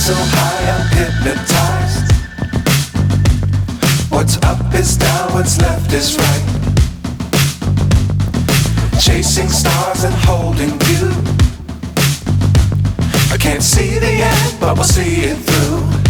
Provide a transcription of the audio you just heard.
so high I'm hypnotized. What's up is down, what's left is right. Chasing stars and holding you. I can't see the end, but we'll see it through.